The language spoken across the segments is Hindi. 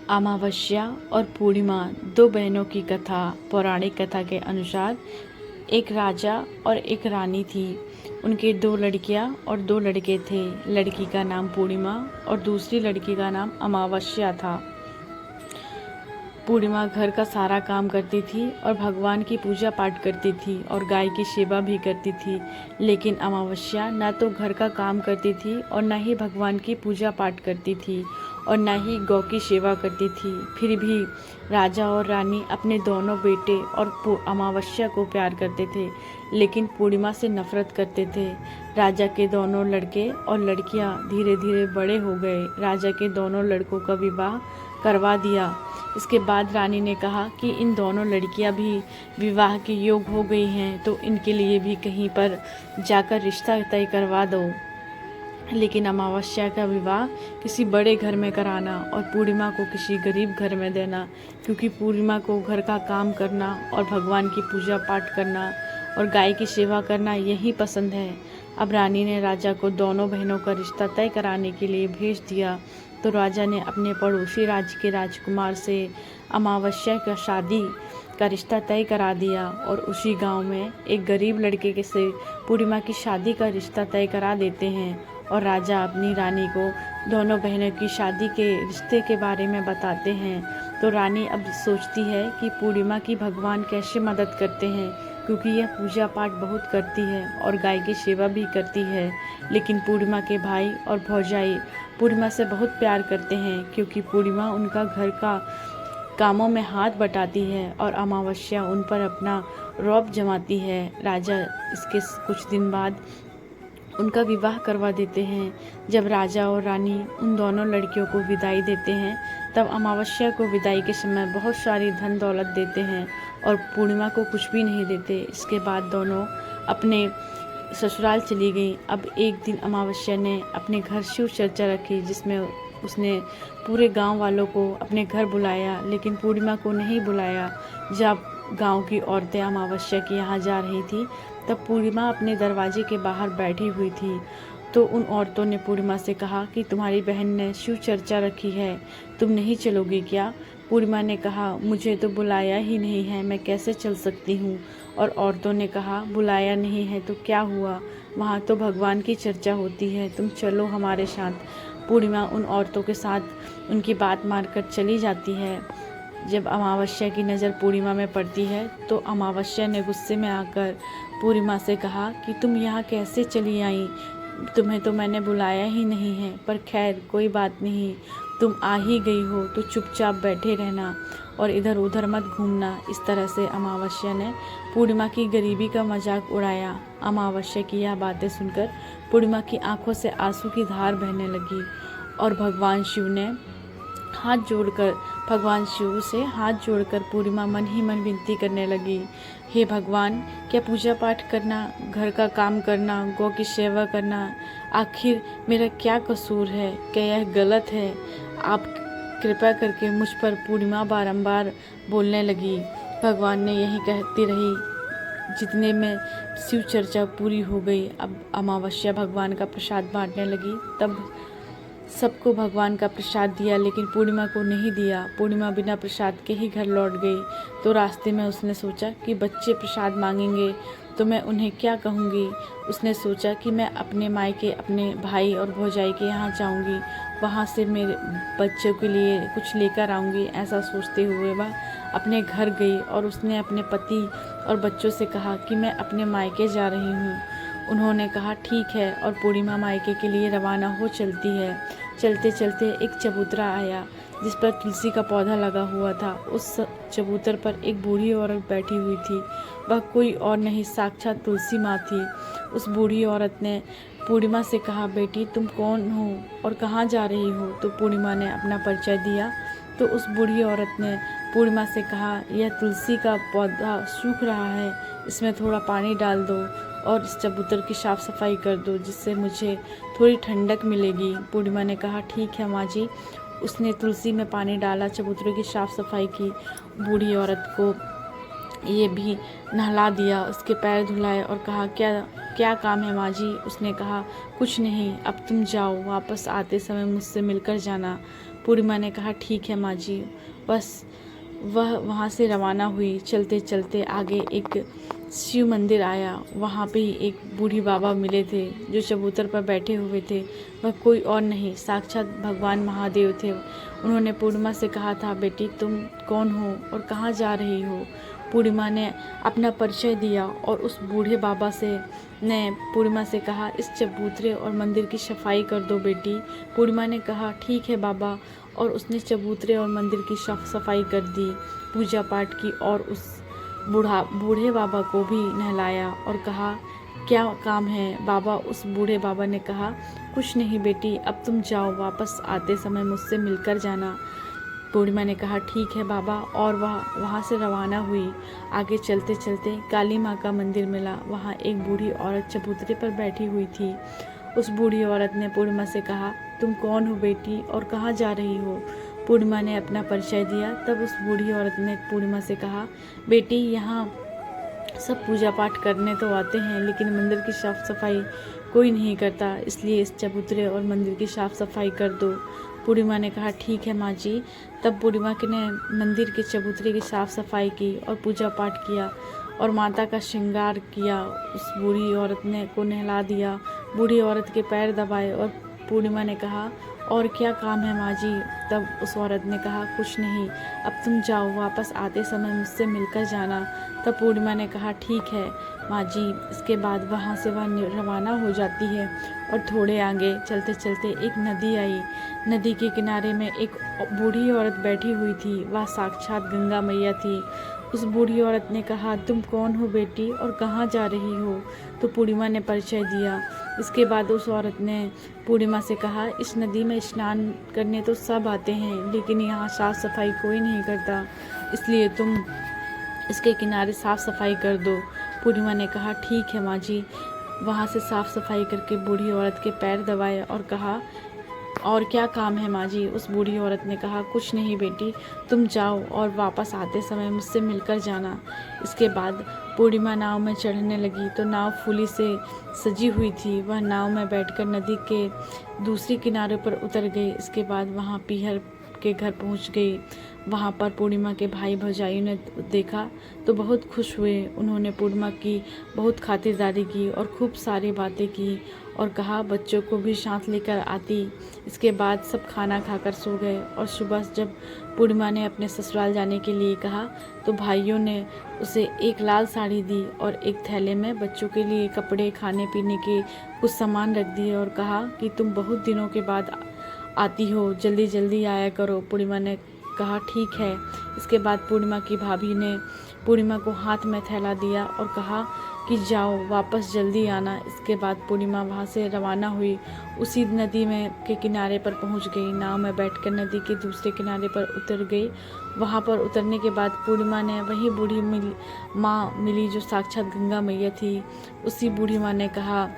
अमावस्या और पूर्णिमा दो बहनों की कथा। पौराणिक कथा के अनुसार एक राजा और एक रानी थी। उनके दो लड़कियां और दो लड़के थे। लड़की का नाम पूर्णिमा और दूसरी लड़की का नाम अमावस्या था। पूर्णिमा घर का सारा काम करती थी और भगवान की पूजा पाठ करती थी और गाय की सेवा भी करती थी। लेकिन अमावस्या न तो घर का काम करती थी और न ही भगवान की पूजा पाठ करती थी और न ही गौ की सेवा करती थी। फिर भी राजा और रानी अपने दोनों बेटे और अमावस्या को प्यार करते थे, लेकिन पूर्णिमा से नफरत करते थे। राजा के दोनों लड़के और लड़कियां धीरे धीरे बड़े हो गए। राजा के दोनों लड़कों का विवाह करवा दिया। इसके बाद रानी ने कहा कि इन दोनों लड़कियां भी विवाह के योग हो गई हैं, तो इनके लिए भी कहीं पर जाकर रिश्ता तय करवा दो। लेकिन अमावस्या का विवाह किसी बड़े घर में कराना और पूर्णिमा को किसी गरीब घर में देना, क्योंकि पूर्णिमा को घर का काम करना और भगवान की पूजा पाठ करना और गाय की सेवा करना यही पसंद है। अब रानी ने राजा को दोनों बहनों का रिश्ता तय कराने के लिए भेज दिया। तो राजा ने अपने पड़ोसी राज्य के राजकुमार से अमावस्या का शादी का रिश्ता तय करा दिया और उसी गांव में एक गरीब लड़के के से पूर्णिमा की शादी का रिश्ता तय करा देते हैं। और राजा अपनी रानी को दोनों बहनों की शादी के रिश्ते के बारे में बताते हैं। तो रानी अब सोचती है कि पूर्णिमा की भगवान कैसे मदद करते हैं, क्योंकि यह पूजा पाठ बहुत करती है और गाय की सेवा भी करती है। लेकिन पूर्णिमा के भाई और भौजाई पूर्णिमा से बहुत प्यार करते हैं, क्योंकि पूर्णिमा उनका घर का कामों में हाथ बटाती है और अमावस्या उन पर अपना रौब जमाती है। राजा इसके कुछ दिन बाद उनका विवाह करवा देते हैं। जब राजा और रानी उन दोनों लड़कियों को विदाई देते हैं, तब अमावस्या को विदाई के समय बहुत सारी धन दौलत देते हैं और पूर्णिमा को कुछ भी नहीं देते। इसके बाद दोनों अपने ससुराल चली गई। अब एक दिन अमावस्या ने अपने घर शिव चर्चा रखी, जिसमें उसने पूरे गांव वालों को अपने घर बुलाया, लेकिन पूर्णिमा को नहीं बुलाया। जब गांव की औरतें अमावस्या के यहाँ जा रही थी, तब पूर्णिमा अपने दरवाजे के बाहर बैठी हुई थी। तो उन औरतों ने पूर्णिमा से कहा कि तुम्हारी बहन ने शिव चर्चा रखी है, तुम नहीं चलोगी क्या? पूर्णिमा ने कहा, मुझे तो बुलाया ही नहीं है, मैं कैसे चल सकती हूँ? और औरतों ने कहा, बुलाया नहीं है तो क्या हुआ, वहाँ तो भगवान की चर्चा होती है, तुम चलो हमारे साथ। पूर्णिमा उन औरतों के साथ उनकी बात मानकर चली जाती है। जब अमावस्या की नज़र पूर्णिमा में पड़ती है, तो अमावस्या ने गुस्से में आकर पूर्णिमा से कहा कि तुम यहाँ कैसे चली आई, तुम्हें तो मैंने बुलाया ही नहीं है। पर खैर कोई बात नहीं, तुम आ ही गई हो तो चुपचाप बैठे रहना और इधर उधर मत घूमना। इस तरह से अमावस्या ने पूर्णिमा की गरीबी का मजाक उड़ाया। अमावस्या की यह बातें सुनकर पूर्णिमा की आंखों से आंसू की धार बहने लगी और भगवान शिव से हाथ जोड़कर पूर्णिमा मन ही मन विनती करने लगी, हे भगवान, क्या पूजा पाठ करना, घर का काम करना, गौ की सेवा करना, आखिर मेरा क्या कसूर है? क्या यह गलत है? आप कृपा करके मुझ पर। पूर्णिमा बारंबार बोलने लगी। भगवान ने यही कहती रही। जितने में शिव चर्चा पूरी हो गई। अब अमावस्या भगवान का प्रसाद बांटने लगी। तब सबको भगवान का प्रसाद दिया, लेकिन पूर्णिमा को नहीं दिया। पूर्णिमा बिना प्रसाद के ही घर लौट गई। तो रास्ते में उसने सोचा कि बच्चे प्रसाद मांगेंगे तो मैं उन्हें क्या कहूँगी। उसने सोचा कि मैं अपने मायके अपने भाई और भौजाई के यहाँ जाऊँगी, वहाँ से मेरे बच्चों के लिए कुछ लेकर आऊँगी। ऐसा सोचते हुए वह अपने घर गई और उसने अपने पति और बच्चों से कहा कि मैं अपने मायके जा रही हूँ। उन्होंने कहा ठीक है, और पूर्णिमा मायके के लिए रवाना हो चलती है। चलते चलते एक चबूतरा आया जिस पर तुलसी का पौधा लगा हुआ था। उस चबूतर पर एक बूढ़ी औरत बैठी हुई थी। वह कोई और नहीं, साक्षात तुलसी माँ थी। उस बूढ़ी औरत ने पूर्णिमा से कहा, बेटी तुम कौन हो और कहाँ जा रही हो? तो पूर्णिमा ने अपना परिचय दिया। तो उस बूढ़ी औरत ने पूर्णिमा से कहा, यह तुलसी का पौधा सूख रहा है, इसमें थोड़ा पानी डाल दो और इस चबूतर की साफ़ सफाई कर दो, जिससे मुझे थोड़ी ठंडक मिलेगी। पूर्णिमा ने कहा ठीक है माँ जी। उसने तुलसी में पानी डाला, चबूतरे की साफ़ सफाई की। बूढ़ी औरत को ये भी नहला दिया, उसके पैर धुलाए और कहा क्या काम है माँ जी? उसने कहा कुछ नहीं, अब तुम जाओ, वापस आते समय मुझसे मिलकर जाना। पूर्णिमा ने कहा ठीक है माँ जी। बस वह वहाँ से रवाना हुई। चलते चलते आगे एक शिव मंदिर आया। वहाँ पे ही एक बूढ़ी बाबा मिले थे जो चबूतर पर बैठे हुए थे। वह कोई और नहीं, साक्षात भगवान महादेव थे। उन्होंने पूर्णिमा से कहा था, बेटी तुम कौन हो और कहाँ जा रही हो। पूर्णिमा ने अपना परिचय दिया और उस बूढ़े बाबा ने पूर्णिमा से कहा, इस चबूतरे और मंदिर की सफाई कर दो बेटी। पूर्णिमा ने कहा ठीक है बाबा, और उसने चबूतरे और मंदिर की सफाई कर दी, पूजा पाठ की और उस बूढ़े बाबा को भी नहलाया और कहा क्या काम है बाबा। उस बूढ़े बाबा ने कहा, कुछ नहीं बेटी, अब तुम जाओ, वापस आते समय मुझसे मिलकर जाना। पूर्णिमा ने कहा ठीक है बाबा, और वह वहाँ से रवाना हुई। आगे चलते चलते काली माँ का मंदिर मिला। वहाँ एक बूढ़ी औरत चबूतरे पर बैठी हुई थी। उस बूढ़ी औरत ने पूर्णिमा से कहा, तुम कौन हो बेटी और कहाँ जा रही हो। पूर्णिमा ने अपना परिचय दिया। तब उस बूढ़ी औरत ने पूर्णिमा से कहा, बेटी यहाँ सब पूजा पाठ करने तो आते हैं, लेकिन मंदिर की साफ़ सफाई कोई नहीं करता, इसलिए इस चबूतरे और मंदिर की साफ़ सफाई कर दो। पूर्णिमा ने कहा ठीक है माँ जी। तब पूर्णिमा ने मंदिर के चबूतरे की साफ़ सफाई की और पूजा पाठ किया और माता का श्रृंगार किया। उस बूढ़ी औरत को नहला दिया। बूढ़ी औरत के पैर दबाए और पूर्णिमा ने कहा, और क्या काम है माँ जी। तब उस औरत ने कहा, कुछ नहीं, अब तुम जाओ, वापस आते समय मुझसे मिलकर जाना। तब पूर्णिमा ने कहा ठीक है माँ जी। इसके बाद वहाँ से वह रवाना हो जाती है और थोड़े आगे चलते चलते एक नदी आई। नदी के किनारे में एक बूढ़ी औरत बैठी हुई थी। वह साक्षात गंगा मैया थी। उस बूढ़ी औरत ने कहा, तुम कौन हो बेटी और कहाँ जा रही हो। तो पूर्णिमा ने परिचय दिया। इसके बाद उस औरत ने पूर्णिमा से कहा, इस नदी में स्नान करने तो सब आते हैं, लेकिन यहाँ साफ़ सफाई कोई नहीं करता, इसलिए तुम इसके किनारे साफ़ सफाई कर दो। पूर्णिमा ने कहा ठीक है माँ जी। वहाँ से साफ़ सफाई करके बूढ़ी औरत के पैर दबाए और कहा, और क्या काम है माँ जी। उस बूढ़ी औरत ने कहा, कुछ नहीं बेटी, तुम जाओ और वापस आते समय मुझसे मिलकर जाना। इसके बाद पूर्णिमा नाव में चढ़ने लगी तो नाव फूली से सजी हुई थी। वह नाव में बैठकर नदी के दूसरी किनारे पर उतर गई। इसके बाद वहाँ पीहर के घर पहुँच गई। वहाँ पर पूर्णिमा के भाई भौजाइयों ने देखा तो बहुत खुश हुए। उन्होंने पूर्णिमा की बहुत खातिरदारी की और खूब सारी बातें की और कहा बच्चों को भी साथ लेकर आती। इसके बाद सब खाना खाकर सो गए और सुबह जब पूर्णिमा ने अपने ससुराल जाने के लिए कहा तो भाइयों ने उसे एक लाल साड़ी दी और एक थैले में बच्चों के लिए कपड़े, खाने पीने के कुछ सामान रख दिए और कहा कि तुम बहुत दिनों के बाद आती हो, जल्दी जल्दी आया करो। पूर्णिमा ने कहा ठीक है। इसके बाद पूर्णिमा की भाभी ने पूर्णिमा को हाथ में थैला दिया और कहा कि जाओ, वापस जल्दी आना। इसके बाद पूर्णिमा वहाँ से रवाना हुई। उसी नदी के किनारे पर पहुँच गई। नाव में बैठकर नदी के दूसरे किनारे पर उतर गई। वहाँ पर उतरने के बाद पूर्णिमा ने वही बूढ़ी माँ मिली जो साक्षात गंगा मैया थी। उसी बूढ़ी माँ ने कहा,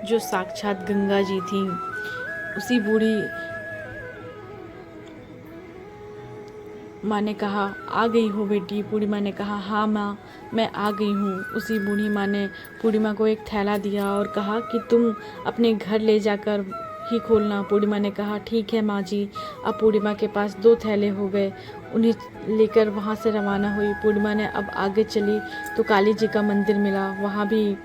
जो साक्षात गंगा जी थी। उसी बूढ़ी माँ ने कहा, आ गई हो बेटी। पूर्णिमा ने कहा, हाँ माँ, मैं आ गई हूँ। उसी बूढ़ी माँ ने पूर्णिमा को एक थैला दिया और कहा कि तुम अपने घर ले जाकर ही खोलना। पूर्णिमा ने कहा ठीक है माँ जी। अब पूर्णिमा के पास 2 थैले हो गए। उन्हें लेकर वहाँ से रवाना हुई। पूर्णिमा ने अब आगे चली तो काली जी का मंदिर मिला। वहाँ भी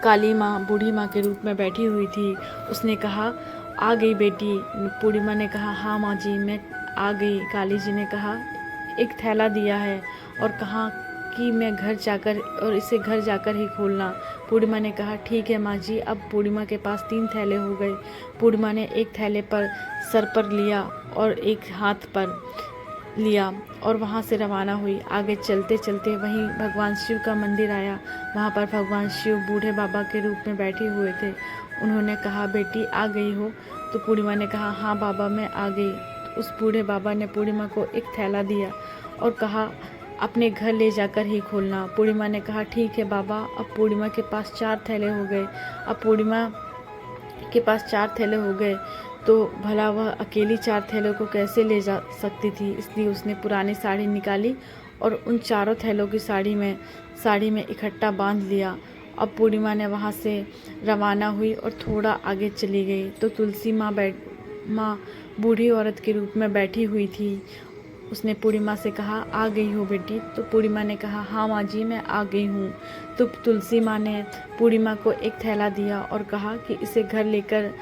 काली माँ बूढ़ी माँ के रूप में बैठी हुई थी। उसने कहा, आ गई बेटी। पूर्णिमा ने कहा, हाँ माँ जी, मैं आ गई। काली जी ने कहा, एक थैला दिया है और कहा कि मैं घर जाकर और इसे घर जाकर ही खोलना। पूर्णिमा ने कहा ठीक है माँ जी। अब पूर्णिमा के पास 3 थैले हो गए। पूर्णिमा ने एक थैले पर सर पर लिया और एक हाथ पर लिया और वहाँ से रवाना हुई। आगे चलते चलते वहीं भगवान शिव का मंदिर आया। वहाँ पर भगवान शिव बूढ़े बाबा के रूप में बैठे हुए थे। उन्होंने कहा, बेटी आ गई हो। तो पूर्णिमा ने कहा, हाँ बाबा, मैं आ गई। तो उस बूढ़े बाबा ने पूर्णिमा को एक थैला दिया और कहा, अपने घर ले जाकर ही खोलना। पूर्णिमा ने कहा ठीक है बाबा। अब पूर्णिमा के पास 4 थैले हो गए। अब पूर्णिमा के पास 4 थैले हो गए तो भला वह अकेली 4 थैलों को कैसे ले जा सकती थी। इसलिए उसने पुरानी साड़ी निकाली और उन चारों थैलों की साड़ी में इकट्ठा बांध लिया। अब पूर्णिमा ने वहाँ से रवाना हुई और थोड़ा आगे चली गई तो तुलसी माँ बूढ़ी औरत के रूप में बैठी हुई थी। उसने पूर्णिमा से कहा, आ गई हो बेटी? तो पूर्णिमा ने कहा, हाँ माँ जी, मैं आ गई हूँ। तो तुलसी माँ ने पूर्णिमा को एक थैला दिया और कहा कि इसे घर लेकर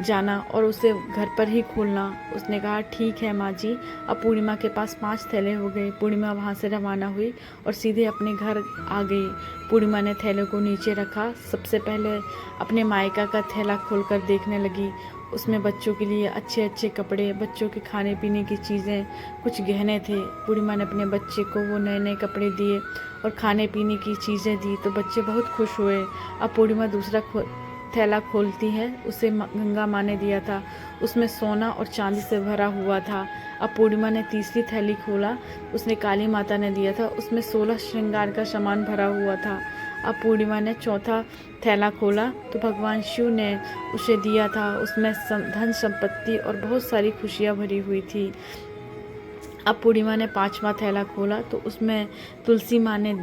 जाना और उसे घर पर ही खोलना। उसने कहा, ठीक है माँ जी। अब पूर्णिमा के पास 5 थैले हो गए। पूर्णिमा वहाँ से रवाना हुई और सीधे अपने घर आ गई। पूर्णिमा ने थैलों को नीचे रखा। सबसे पहले अपने मायका का थैला खोलकर देखने लगी। उसमें बच्चों के लिए अच्छे अच्छे कपड़े, बच्चों के खाने पीने की चीज़ें, कुछ गहने थे। पूर्णिमा ने अपने बच्चे को वो नए नए कपड़े दिए और खाने पीने की चीज़ें दी तो बच्चे बहुत खुश हुए। अब पूर्णिमा दूसरा थैला खोलती है। उसे गंगा माँ ने दिया था। उसमें सोना और चांदी से भरा हुआ था। अब पूर्णिमा ने तीसरी थैली खोला। उसने काली माता ने दिया था। उसमें 16 श्रृंगार का सामान भरा हुआ था। अब पूर्णिमा ने चौथा थैला खोला तो भगवान शिव ने उसे दिया था। उसमें धन संपत्ति और बहुत सारी खुशियाँ भरी हुई थी। अब पूर्णिमा ने 5वां थैला खोला तो उसमें तुलसी माँ ने